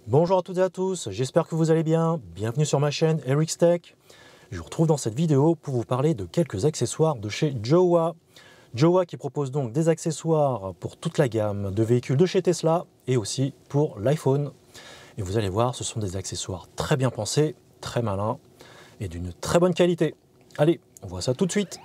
Bonjour à toutes et à tous, j'espère que vous allez bien. Bienvenue sur ma chaîne Eric's Tech. Je vous retrouve dans cette vidéo pour vous parler de quelques accessoires de chez Jowa. Jowa qui propose donc des accessoires pour toute la gamme de véhicules de chez Tesla et aussi pour l'iPhone. Et vous allez voir, ce sont des accessoires très bien pensés, très malins et d'une très bonne qualité. Allez, on voit ça tout de suite.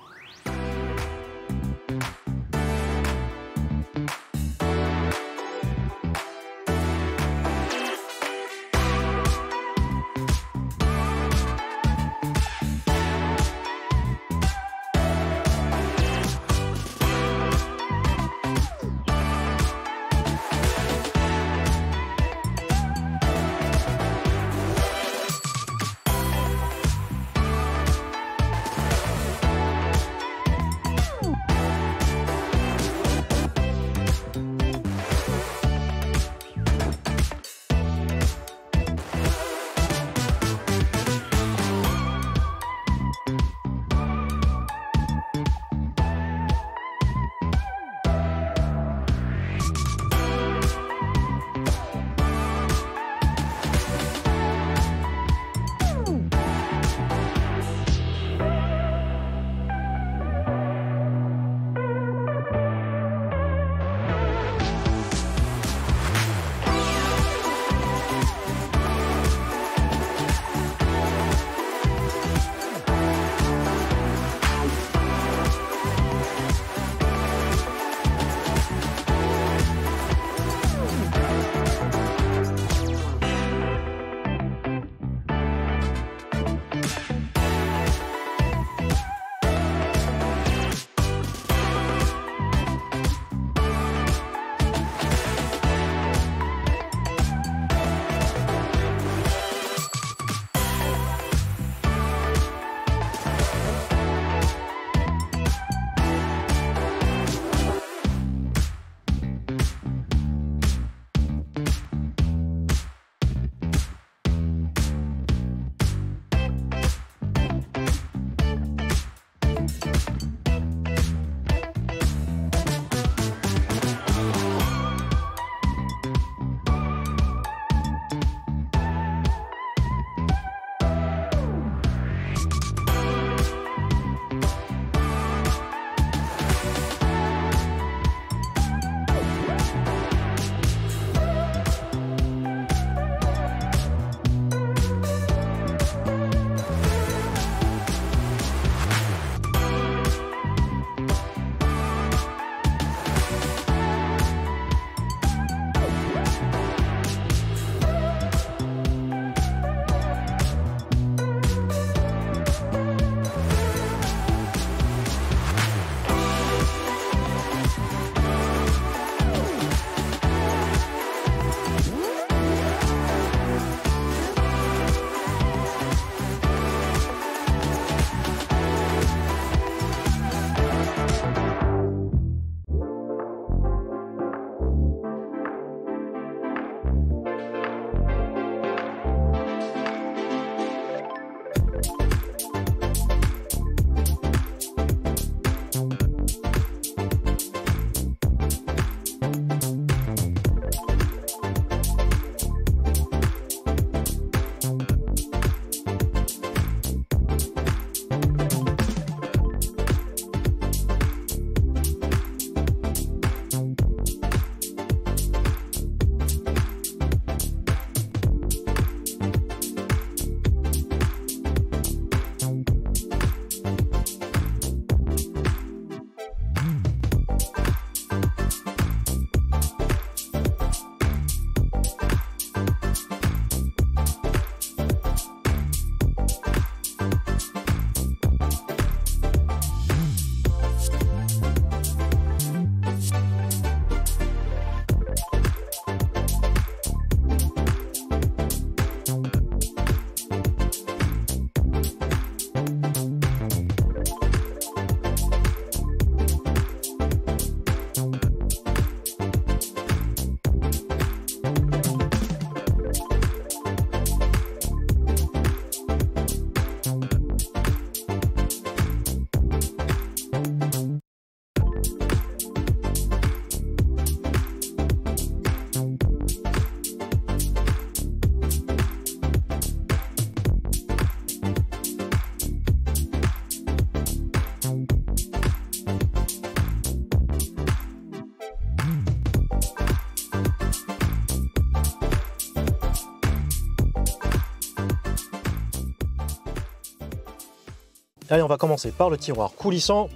Allez, on va commencer par le tiroir coulissant.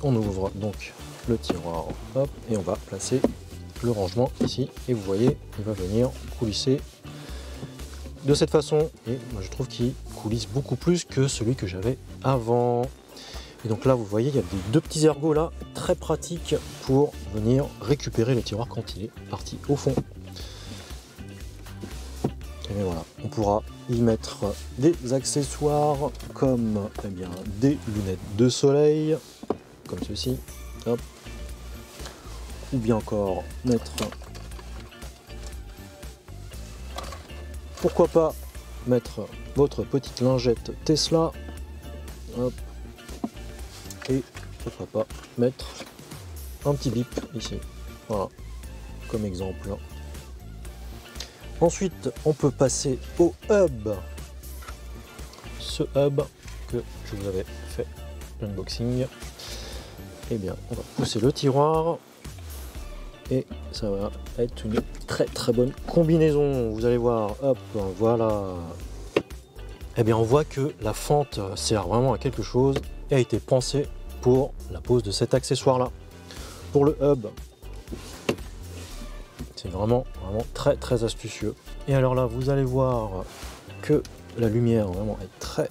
On ouvre donc le tiroir, hop, et on va placer le rangement ici. Et vous voyez, il va venir coulisser de cette façon. Et moi, je trouve qu'il coulisse beaucoup plus que celui que j'avais avant. Et donc là, vous voyez, il y a deux petits ergots là, très pratiques pour venir récupérer le tiroir quand il est parti au fond. Et voilà, on pourra y mettre des accessoires comme eh bien, des lunettes de soleil, comme ceci, hop. Ou bien encore mettre, pourquoi pas mettre votre petite lingette Tesla, hop. Et pourquoi pas mettre un petit bip ici, voilà, comme exemple. Ensuite, on peut passer au hub. Ce hub que je vous avais fait l'unboxing. Eh bien, on va pousser le tiroir et ça va être une très bonne combinaison. Vous allez voir, hop, voilà. Eh bien, on voit que la fente sert vraiment à quelque chose et a été pensée pour la pose de cet accessoire-là. Pour le hub, c'est vraiment très astucieux. Et alors là, vous allez voir que la lumière vraiment est très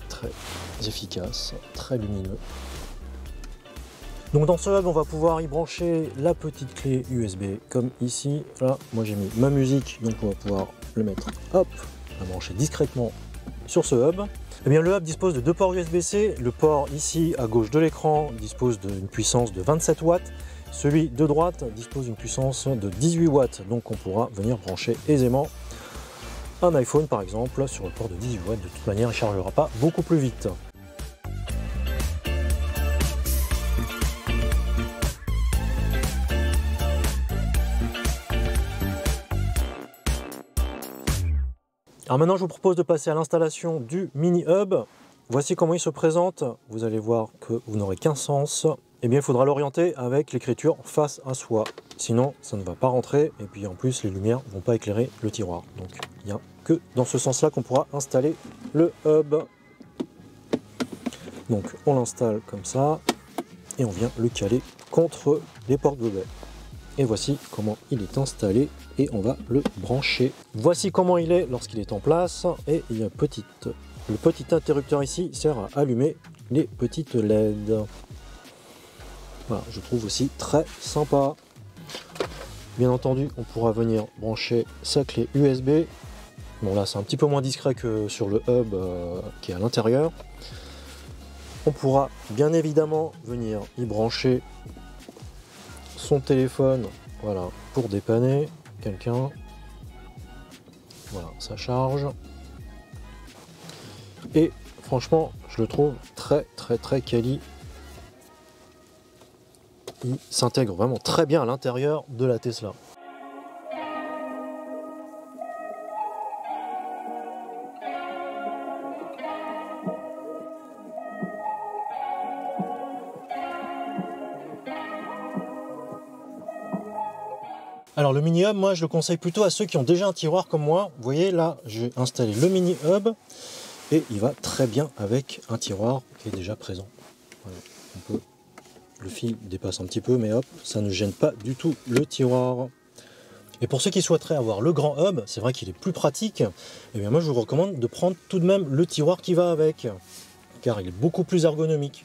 efficace, très lumineux. Donc dans ce hub, on va pouvoir y brancher la petite clé USB comme ici. Là, moi j'ai mis ma musique, donc on va pouvoir le mettre, hop, la brancher discrètement sur ce hub. Eh bien, le hub dispose de deux ports USB-C. Le port ici à gauche de l'écran dispose d'une puissance de 27 watts. Celui de droite dispose d'une puissance de 18 watts. Donc on pourra venir brancher aisément un iPhone par exemple sur le port de 18 watts. De toute manière, il ne chargera pas beaucoup plus vite. Alors maintenant, je vous propose de passer à l'installation du mini hub. Voici comment il se présente. Vous allez voir que vous n'aurez qu'un sens. Eh bien, il faudra l'orienter avec l'écriture face à soi. Sinon, ça ne va pas rentrer. Et puis en plus, les lumières ne vont pas éclairer le tiroir. Donc, il n'y a que dans ce sens-là qu'on pourra installer le hub. Donc, on l'installe comme ça. Et on vient le caler contre les portes de baie. Et voici comment il est installé et on va le brancher. Voici comment il est lorsqu'il est en place. Et il y a le petit interrupteur ici sert à allumer les petites LED. Voilà, je trouve aussi très sympa. Bien entendu, on pourra venir brancher sa clé USB. Bon là, c'est un petit peu moins discret que sur le hub qui est à l'intérieur. On pourra bien évidemment venir y brancher son téléphone, voilà, pour dépanner quelqu'un. Voilà, ça charge. Et franchement, je le trouve très quali. Il s'intègre vraiment très bien à l'intérieur de la Tesla. Alors le mini hub, moi je le conseille plutôt à ceux qui ont déjà un tiroir comme moi. Vous voyez là, j'ai installé le mini hub et il va très bien avec un tiroir qui est déjà présent. Voilà, on peut, le fil dépasse un petit peu, mais hop, ça ne gêne pas du tout le tiroir. Et pour ceux qui souhaiteraient avoir le grand hub, c'est vrai qu'il est plus pratique. Et bien moi je vous recommande de prendre tout de même le tiroir qui va avec, car il est beaucoup plus ergonomique.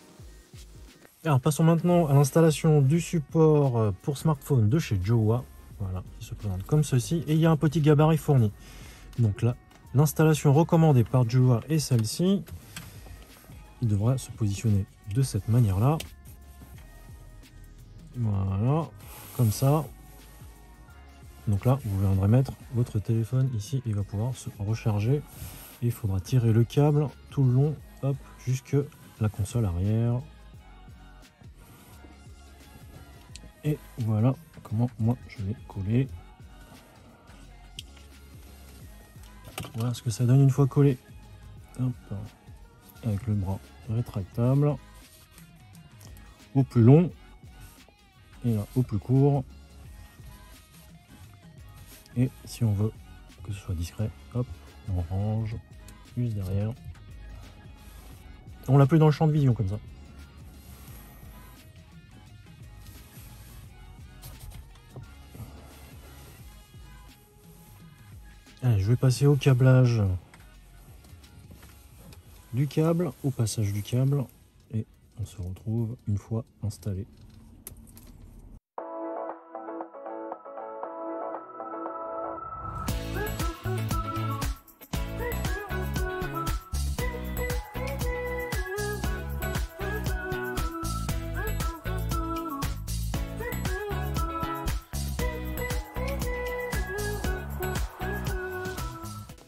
Alors passons maintenant à l'installation du support pour smartphone de chez Jowa. Voilà, qui se présente comme ceci. Et il y a un petit gabarit fourni. Donc là, l'installation recommandée par Jowa est celle-ci. Il devra se positionner de cette manière-là. Voilà, comme ça. Donc là, vous viendrez mettre votre téléphone ici. Il va pouvoir se recharger. Et il faudra tirer le câble tout le long, hop, jusque la console arrière. Et voilà comment moi je vais coller. Voilà ce que ça donne une fois collé. Hop, avec le bras rétractable au plus long et là au plus court. Et si on veut que ce soit discret, hop, on range juste derrière. On l'a plus dans le champ de vision comme ça. Allez, je vais passer au câblage du câble, au passage du câble, et on se retrouve une fois installé.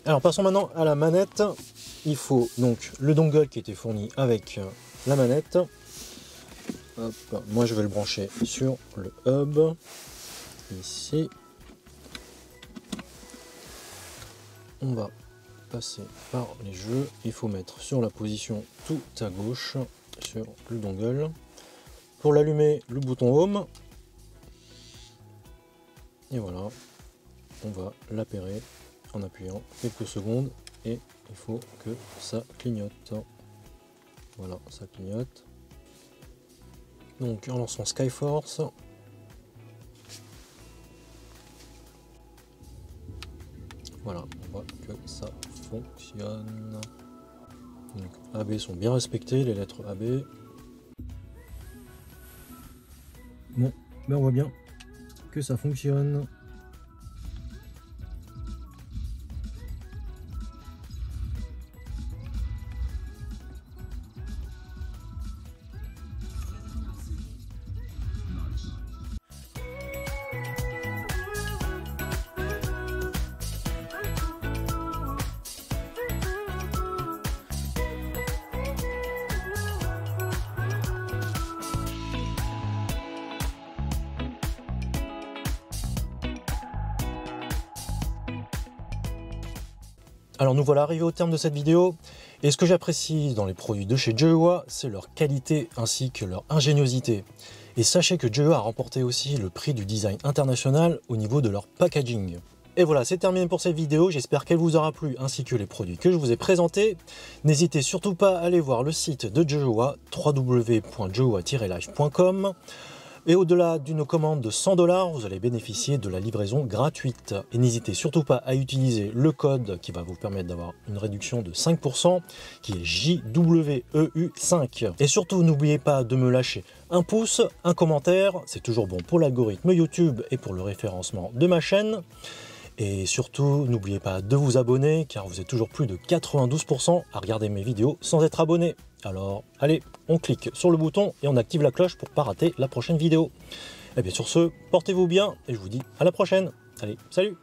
Alors passons maintenant à la manette. Il faut donc le dongle qui était fourni avec la manette. Hop, moi je vais le brancher sur le hub ici. On va passer par les jeux. Il faut mettre sur la position tout à gauche sur le dongle. Pour l'allumer, le bouton home. Et voilà, on va l'appairer en appuyant quelques secondes et il faut que ça clignote. Voilà, ça clignote. Donc en lançant Skyforce, voilà, on voit que ça fonctionne. Donc AB sont bien respectées, les lettres AB. Bon, ben on voit bien que ça fonctionne. Alors nous voilà arrivés au terme de cette vidéo, et ce que j'apprécie dans les produits de chez Jowa, c'est leur qualité ainsi que leur ingéniosité. Et sachez que Jowa a remporté aussi le prix du design international au niveau de leur packaging. Et voilà, c'est terminé pour cette vidéo, j'espère qu'elle vous aura plu ainsi que les produits que je vous ai présentés. N'hésitez surtout pas à aller voir le site de Jowa, www.jowa-life.com. Et au-delà d'une commande de 100 $, vous allez bénéficier de la livraison gratuite. Et n'hésitez surtout pas à utiliser le code qui va vous permettre d'avoir une réduction de 5%, qui est JWEU5. Et surtout, n'oubliez pas de me lâcher un pouce, un commentaire, c'est toujours bon pour l'algorithme YouTube et pour le référencement de ma chaîne. Et surtout, n'oubliez pas de vous abonner, car vous êtes toujours plus de 92% à regarder mes vidéos sans être abonné. Alors, allez, on clique sur le bouton et on active la cloche pour ne pas rater la prochaine vidéo. Et bien sur ce, portez-vous bien et je vous dis à la prochaine. Allez, salut!